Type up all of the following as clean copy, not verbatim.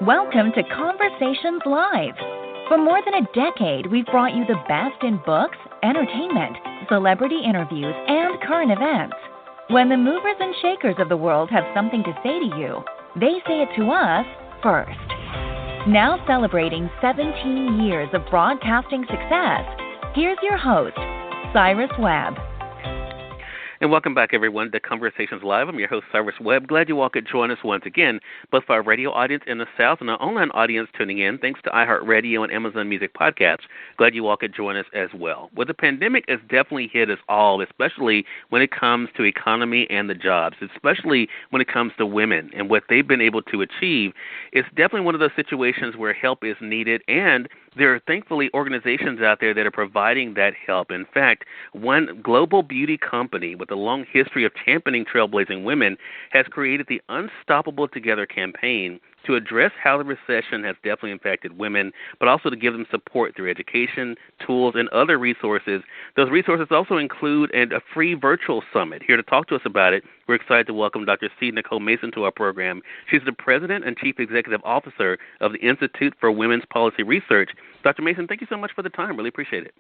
Welcome to Conversations Live. For more than a decade, we've brought you the best in books, entertainment, celebrity interviews, and current events. When the movers and shakers of the world have something to say to you, they say it to us first. Now celebrating 17 years of broadcasting success, here's your host, Cyrus Webb. And welcome back, everyone, to Conversations Live. I'm your host, Cyrus Webb. Glad you all could join us once again, both for our radio audience in the South and our online audience tuning in, thanks to iHeartRadio and Amazon Music Podcasts. Glad you all could join us as well. Well, the pandemic has definitely hit us all, especially when it comes to economy and the jobs, especially when it comes to women and what they've been able to achieve. It's definitely one of those situations where help is needed, and there are thankfully organizations out there that are providing that help. In fact, one global beauty company with a long history of championing trailblazing women has created the Unstoppable Together campaign to address how the recession has definitely impacted women, but also to give them support through education, tools, and other resources. Those resources also include a free virtual summit. Here to talk to us about it, we're excited to welcome Dr. C-Nicole-Mason to our program. She's the President and Chief Executive Officer of the Institute for Women's Policy Research. Dr. Mason, thank you so much for the time. Really appreciate it.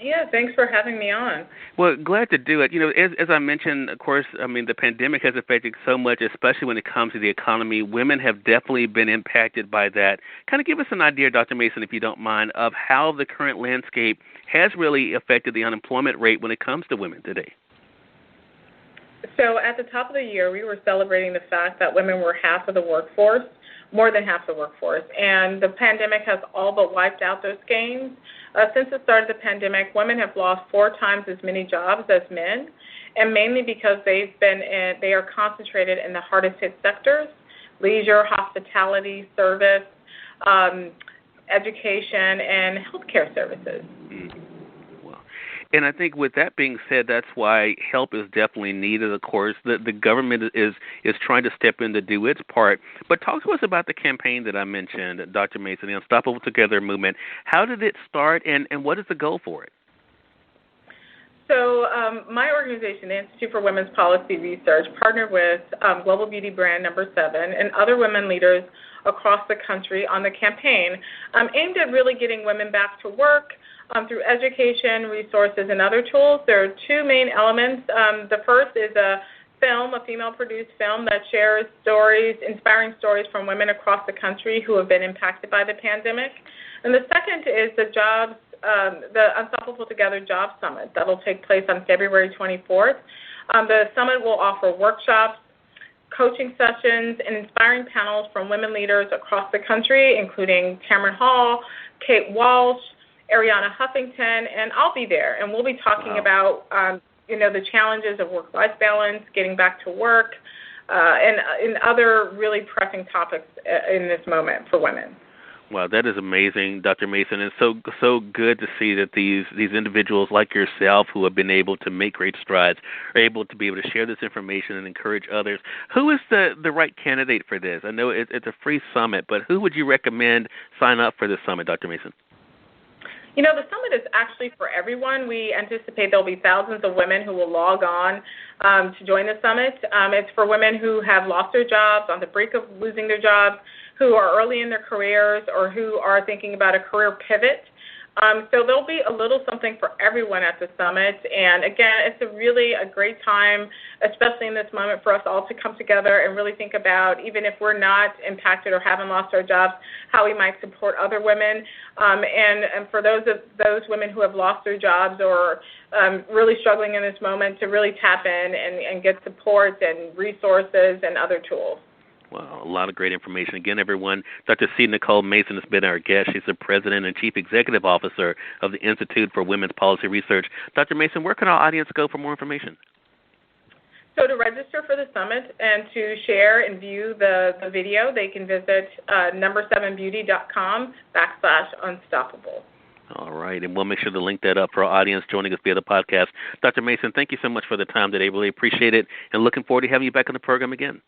Yeah, thanks for having me on. Well, glad to do it. You know, as I mentioned, of course, the pandemic has affected so much, especially when it comes to the economy. Women have definitely been impacted by that. Kind of give us an idea, Dr. Mason, if you don't mind, of how the current landscape has really affected the unemployment rate when it comes to women today. So at the top of the year, we were celebrating the fact that women were half of the workforce, more than half the workforce, and the pandemic has all but wiped out those gains. Since the start of the pandemic, women have lost 4 times as many jobs as men, and mainly because they are concentrated in the hardest hit sectors: leisure, hospitality, service, education, and healthcare services. And I think with that being said, that's why help is definitely needed. Of course, the government is trying to step in to do its part. But talk to us about the campaign that I mentioned, Dr. Mason, the Unstoppable Together movement. How did it start, and what is the goal for it? So my organization, the Institute for Women's Policy Research, partnered with global beauty brand No. 7 and other women leaders across the country on the campaign aimed at really getting women back to work, through education, resources, and other tools. There are 2 main elements. The first is a female-produced film that shares inspiring stories from women across the country who have been impacted by the pandemic. And the second is the Unstoppable Together Job Summit that will take place on February 24th. The summit will offer workshops, coaching sessions, and inspiring panels from women leaders across the country, including Cameron Hall, Kate Walsh, Ariana Huffington, and I'll be there. And we'll be talking about, the challenges of work-life balance, getting back to work, and other really pressing topics in this moment for women. Wow, that is amazing, Dr. Mason. It's so good to see that these individuals like yourself who have been able to make great strides are able to share this information and encourage others. Who is the right candidate for this? I know it's a free summit, but who would you recommend sign up for this summit, Dr. Mason? The summit is actually for everyone. We anticipate there'll be thousands of women who will log on to join the summit. It's for women who have lost their jobs, on the brink of losing their jobs, who are early in their careers, or who are thinking about a career pivot. So there'll be a little something for everyone at the summit. And again, it's really a great time, especially in this moment, for us all to come together and really think about, even if we're not impacted or haven't lost our jobs, how we might support other women. And for those women who have lost their jobs or really struggling in this moment, to really tap in and get support and resources and other tools. Wow, a lot of great information. Again, everyone, Dr. C-Nicole-Mason has been our guest. She's the President and Chief Executive Officer of the Institute for Women's Policy Research. Dr. Mason, where can our audience go for more information? So to register for the summit and to share and view the video, they can visit number7beauty.com/unstoppable. All right, and we'll make sure to link that up for our audience joining us via the podcast. Dr. Mason, thank you so much for the time today. Really appreciate it, and looking forward to having you back on the program again.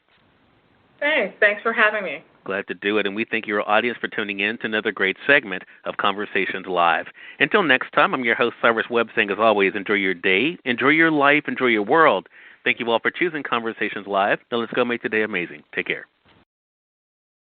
Thanks for having me. Glad to do it, and we thank your audience for tuning in to another great segment of Conversations Live. Until next time, I'm your host, Cyrus Webb, saying as always, enjoy your day, enjoy your life, enjoy your world. Thank you all for choosing Conversations Live. Now let's go make today amazing. Take care.